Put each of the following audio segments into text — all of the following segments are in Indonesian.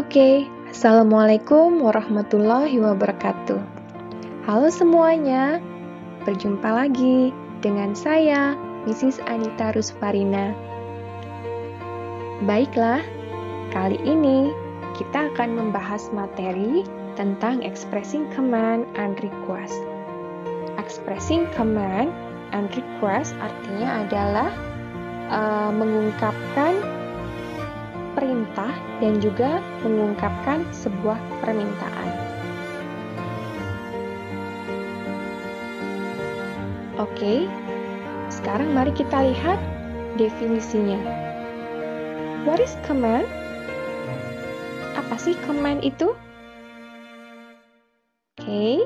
Oke, Assalamualaikum warahmatullahi wabarakatuh. Halo semuanya, berjumpa lagi dengan saya, Mrs. Anita Rusfarina. Baiklah, kali ini kita akan membahas materi tentang expressing command and request. Expressing command and request artinya adalah mengungkapkan perintah dan juga mengungkapkan sebuah permintaan. Oke, sekarang mari kita lihat definisinya. What is command? Apa sih command itu? Oke.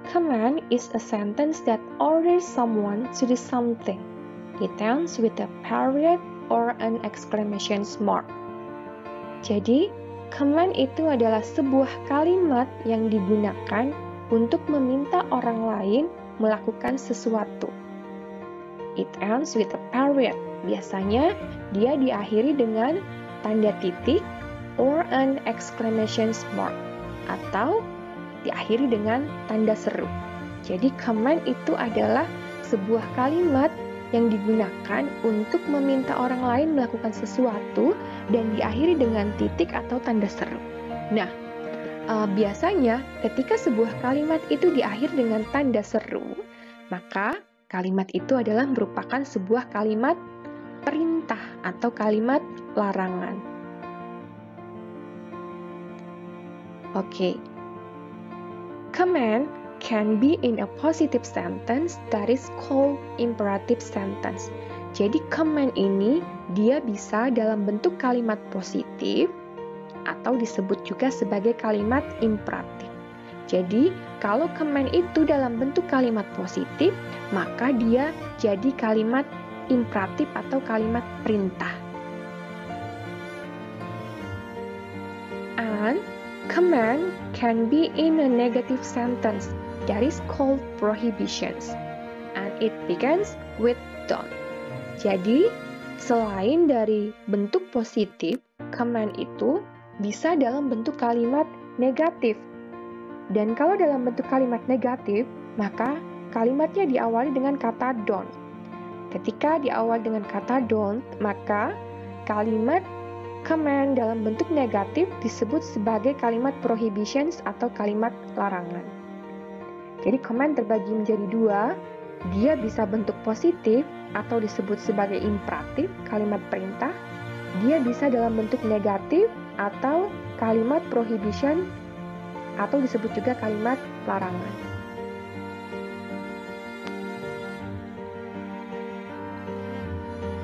Command is a sentence that orders someone to do something. It ends with a period or an exclamation mark. Jadi, command itu adalah sebuah kalimat yang digunakan untuk meminta orang lain melakukan sesuatu. It ends with a period. Biasanya, dia diakhiri dengan tanda titik or an exclamation mark atau diakhiri dengan tanda seru. Jadi, command itu adalah sebuah kalimat yang digunakan untuk meminta orang lain melakukan sesuatu dan diakhiri dengan titik atau tanda seru. Nah, biasanya ketika sebuah kalimat itu diakhiri dengan tanda seru, maka kalimat itu adalah merupakan sebuah kalimat perintah atau kalimat larangan. Oke. Command can be in a positive sentence that is called imperative sentence. Jadi command ini dia bisa dalam bentuk kalimat positif atau disebut juga sebagai kalimat imperatif. Jadi kalau command itu dalam bentuk kalimat positif, maka dia jadi kalimat imperatif atau kalimat perintah. And command can be in a negative sentence that is called prohibitions, and it begins with don't. Jadi, selain dari bentuk positif, command itu bisa dalam bentuk kalimat negatif. Dan kalau dalam bentuk kalimat negatif, maka kalimatnya diawali dengan kata don't. Ketika diawali dengan kata don't, maka kalimat command dalam bentuk negatif disebut sebagai kalimat prohibitions atau kalimat larangan. Jadi command terbagi menjadi dua, dia bisa bentuk positif atau disebut sebagai imperatif, kalimat perintah. Dia bisa dalam bentuk negatif atau kalimat prohibition atau disebut juga kalimat larangan.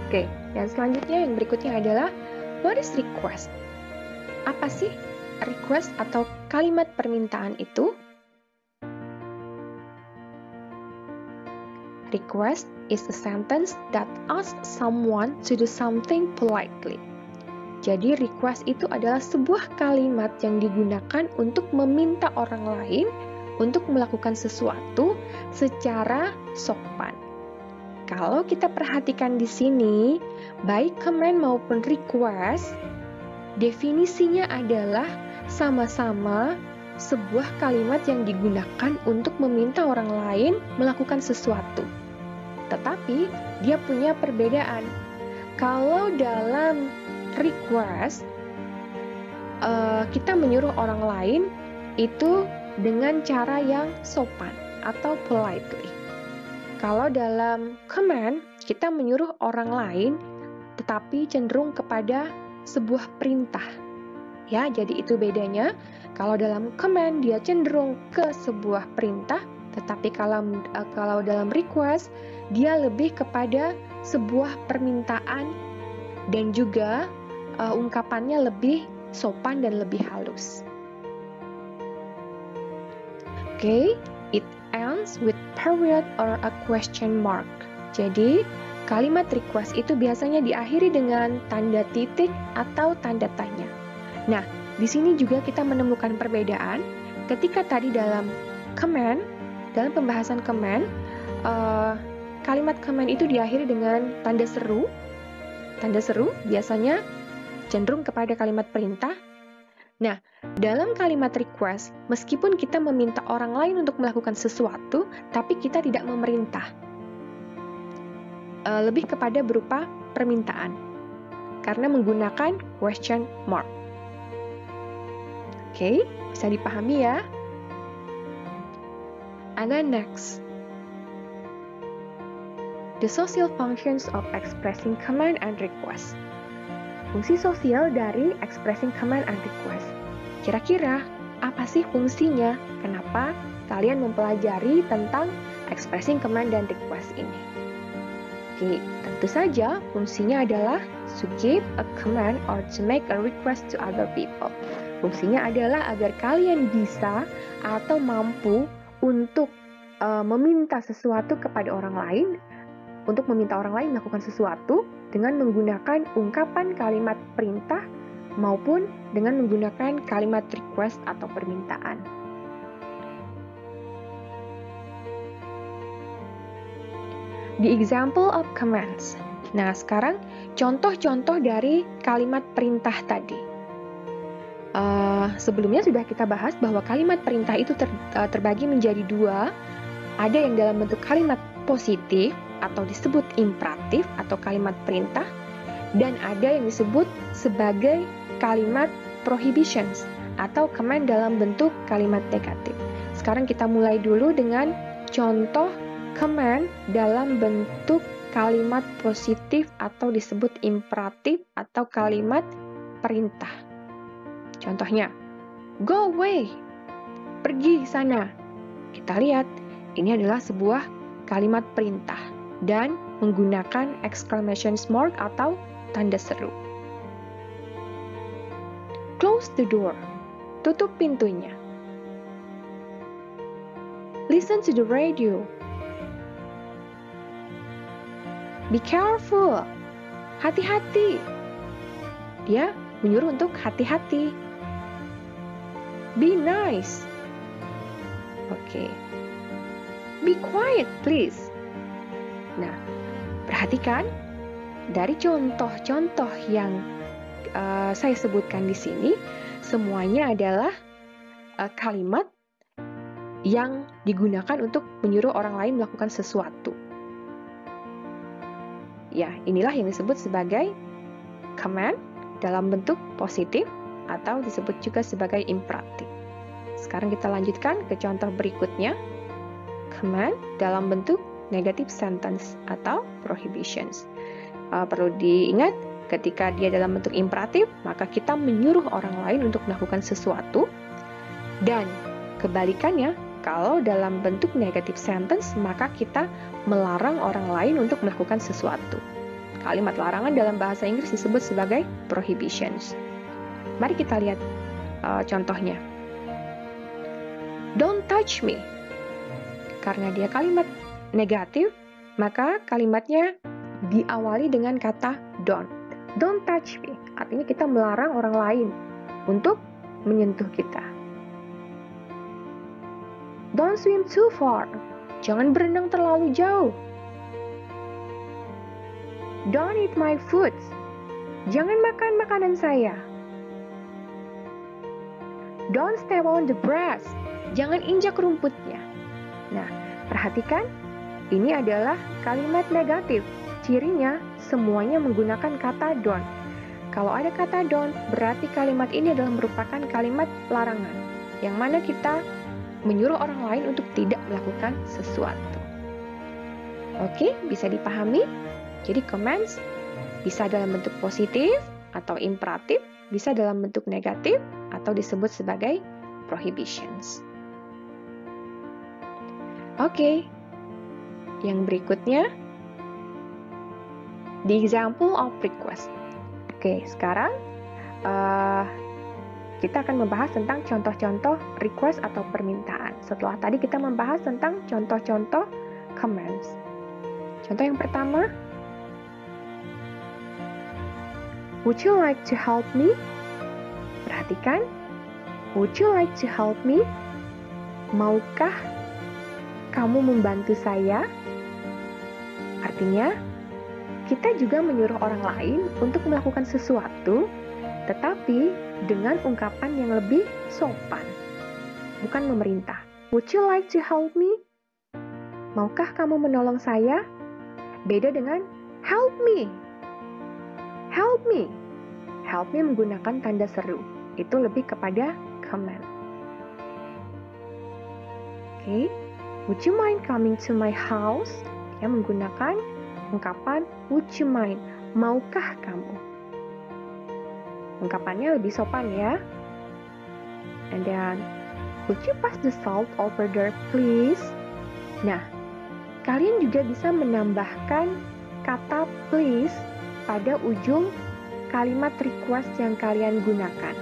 Oke, yang selanjutnya yang berikutnya adalah what is request? Apa sih request atau kalimat permintaan itu? Request is a sentence that asks someone to do something politely. Jadi request itu adalah sebuah kalimat yang digunakan untuk meminta orang lain untuk melakukan sesuatu secara sopan. Kalau kita perhatikan di sini, baik command maupun request, definisinya adalah sama-sama sebuah kalimat yang digunakan untuk meminta orang lain melakukan sesuatu. Tetapi, dia punya perbedaan. Kalau dalam request, kita menyuruh orang lain itu dengan cara yang sopan atau politely. Kalau dalam command, kita menyuruh orang lain tetapi cenderung kepada sebuah perintah. Ya, jadi itu bedanya. Kalau dalam command dia cenderung ke sebuah perintah, tetapi kalau dalam request dia lebih kepada sebuah permintaan dan juga ungkapannya lebih sopan dan lebih halus. Oke, it ends with period or a question mark. Jadi, kalimat request itu biasanya diakhiri dengan tanda titik atau tanda tanya. Nah, di sini juga kita menemukan perbedaan ketika tadi dalam command, dalam pembahasan command, kalimat command itu diakhiri dengan tanda seru. Tanda seru biasanya cenderung kepada kalimat perintah. Nah, dalam kalimat request, meskipun kita meminta orang lain untuk melakukan sesuatu, tapi kita tidak memerintah. Lebih kepada berupa permintaan, karena menggunakan question mark. Oke, bisa dipahami ya? And then next, the social functions of expressing command and request. Fungsi sosial dari expressing command and request. Kira-kira apa sih fungsinya? Kenapa kalian mempelajari tentang expressing command dan request ini? Oke, tentu saja fungsinya adalah to give a command or to make a request to other people. Fungsinya adalah agar kalian bisa atau mampu untuk meminta sesuatu kepada orang lain, untuk meminta orang lain melakukan sesuatu dengan menggunakan ungkapan kalimat perintah maupun dengan menggunakan kalimat request atau permintaan. The example of commands. Nah, sekarang contoh-contoh dari kalimat perintah tadi. Sebelumnya sudah kita bahas bahwa kalimat perintah itu terbagi menjadi dua. Ada yang dalam bentuk kalimat positif atau disebut imperatif atau kalimat perintah, dan ada yang disebut sebagai kalimat prohibitions atau command dalam bentuk kalimat negatif. Sekarang kita mulai dulu dengan contoh command dalam bentuk kalimat positif atau disebut imperatif atau kalimat perintah. Contohnya, go away, pergi sana. Kita lihat, ini adalah sebuah kalimat perintah dan menggunakan exclamation mark atau tanda seru. Close the door, tutup pintunya. Listen to the radio. Be careful, hati-hati. Dia menyuruh untuk hati-hati. Be nice. Oke. Be quiet, please. Nah, perhatikan dari contoh-contoh yang saya sebutkan di sini, semuanya adalah kalimat yang digunakan untuk menyuruh orang lain melakukan sesuatu. Ya, inilah yang disebut sebagai command dalam bentuk positif atau disebut juga sebagai imperatif. Sekarang kita lanjutkan ke contoh berikutnya. Command dalam bentuk negative sentence atau prohibitions. Perlu diingat, ketika dia dalam bentuk imperatif, maka kita menyuruh orang lain untuk melakukan sesuatu. Dan kebalikannya, kalau dalam bentuk negative sentence, maka kita melarang orang lain untuk melakukan sesuatu. Kalimat larangan dalam bahasa Inggris disebut sebagai prohibitions. Mari kita lihat contohnya. Don't touch me. Karena dia kalimat negatif, maka kalimatnya diawali dengan kata don't. Don't touch me. Artinya kita melarang orang lain untuk menyentuh kita. Don't swim too far. Jangan berenang terlalu jauh. Don't eat my food. Jangan makan makanan saya. Don't step on the grass. Jangan injak rumputnya. Nah, perhatikan, ini adalah kalimat negatif. Cirinya semuanya menggunakan kata don't. Kalau ada kata don't, berarti kalimat ini adalah merupakan kalimat larangan, yang mana kita menyuruh orang lain untuk tidak melakukan sesuatu. Oke, bisa dipahami? Jadi commands bisa dalam bentuk positif atau imperatif, bisa dalam bentuk negatif atau disebut sebagai prohibitions. Oke, yang berikutnya, the example of request. Oke, sekarang kita akan membahas tentang contoh-contoh request atau permintaan. Setelah tadi kita membahas tentang contoh-contoh commands. Contoh yang pertama, would you like to help me? Perhatikan, would you like to help me? Maukah kamu membantu saya? Artinya, kita juga menyuruh orang lain untuk melakukan sesuatu tetapi dengan ungkapan yang lebih sopan. Bukan memerintah. Would you like to help me? Maukah kamu menolong saya? Beda dengan help me. Help me. Help me menggunakan tanda seru. Itu lebih kepada command. Oke. Would you mind coming to my house? Dia menggunakan ungkapan would you mind. Maukah kamu? Ungkapannya lebih sopan ya. And then, would you pass the salt over there, please? Nah, kalian juga bisa menambahkan kata please pada ujung kalimat request yang kalian gunakan.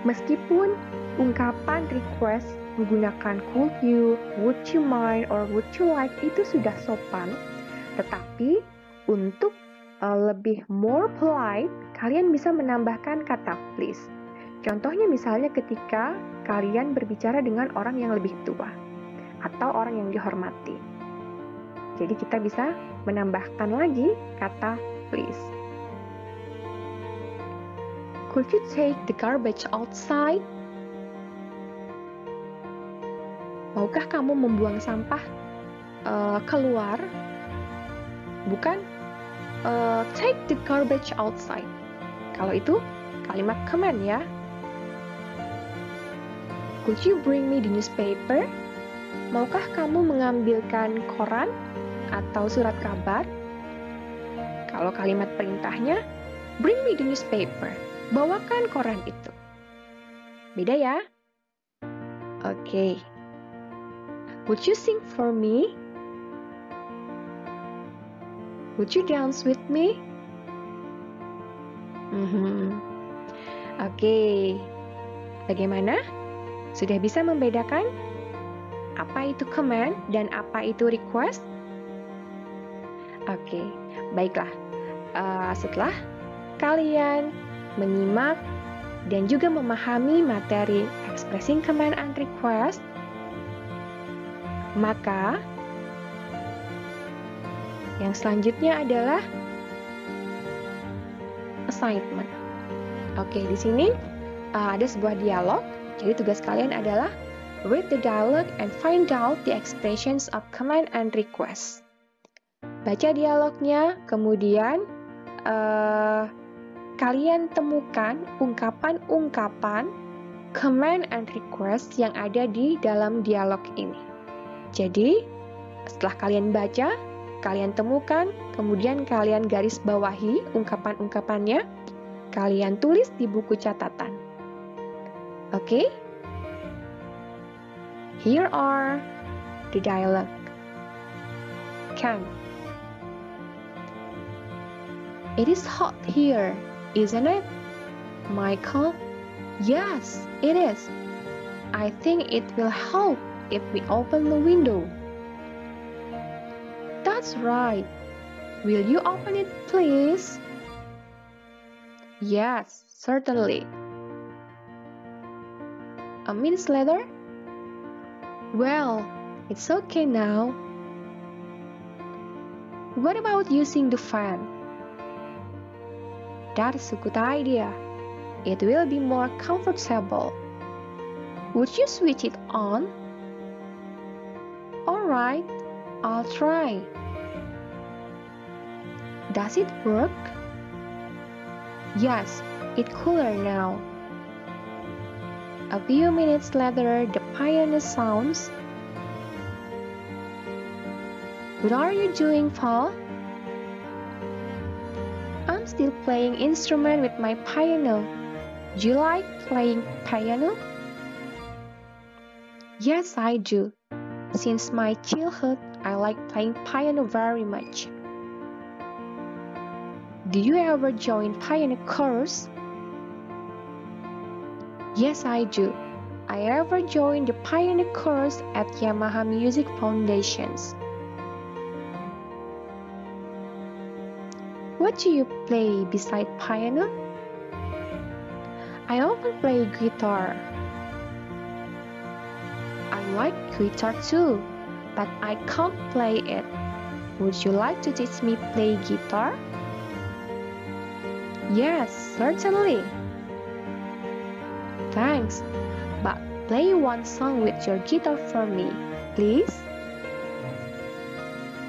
Meskipun ungkapan request menggunakan could you, would you mind, or would you like itu sudah sopan, tetapi untuk lebih more polite, kalian bisa menambahkan kata please. Contohnya misalnya ketika kalian berbicara dengan orang yang lebih tua atau orang yang dihormati. Jadi kita bisa menambahkan lagi kata please. Could you take the garbage outside? Maukah kamu membuang sampah keluar? Bukan take the garbage outside. Kalau itu kalimat command ya. Could you bring me the newspaper? Maukah kamu mengambilkan koran atau surat kabar? Kalau kalimat perintahnya, bring me the newspaper. Bawakan koran itu. Beda ya? Oke. Would you sing for me? Would you dance with me? Oke. Bagaimana? Sudah bisa membedakan apa itu command dan apa itu request? Oke, baiklah. Setelah kalian menyimak dan juga memahami materi expressing command and request, maka yang selanjutnya adalah assignment. Oke, di sini ada sebuah dialog. Jadi tugas kalian adalah read the dialogue and find out the expressions of command and request. Baca dialognya, kemudian kalian temukan ungkapan-ungkapan command and request yang ada di dalam dialog ini. Jadi, setelah kalian baca, kalian temukan, kemudian kalian garis bawahi ungkapan-ungkapannya, kalian tulis di buku catatan. Okay? Here are the dialogue. Ken. It is hot here, isn't it? Michael. Yes, it is. I think it will help if we open the window. That's right. Will you open it, please? Yes, certainly. A minute later? Well, it's okay now. What about using the fan? That is a good idea. It will be more comfortable. Would you switch it on? All right, I'll try. Does it work? Yes, it's cooler now. A few minutes later, the piano sounds. What are you doing, Paul? I'm still playing instrument with my piano. Do you like playing piano? Yes, I do. Since my childhood, I like playing piano very much. Do you ever join piano course? Yes, I do. I ever joined the piano course at Yamaha Music Foundations. What do you play beside piano? I often play guitar. I like guitar too, but I can't play it. Would you like to teach me play guitar? Yes, certainly. Thanks, but play one song with your guitar for me, please.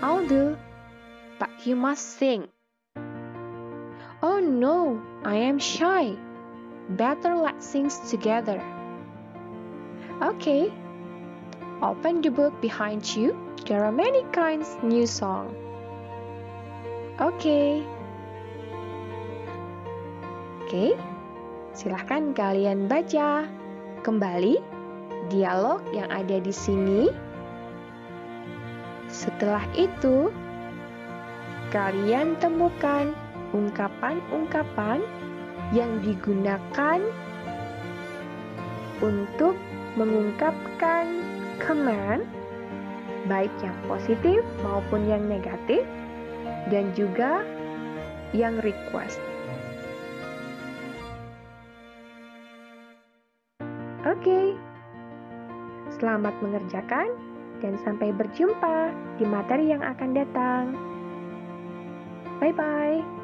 I'll do, but you must sing. Oh no, I am shy. Better let's sing together. Okay. Open the book behind you. There are many kinds new song. Okay. Oke. Silahkan kalian baca kembali dialog yang ada di sini. Setelah itu, kalian temukan ungkapan-ungkapan yang digunakan untuk mengungkapkan command, baik yang positif maupun yang negatif, dan juga yang request. Oke, selamat mengerjakan dan sampai berjumpa di materi yang akan datang. Bye-bye.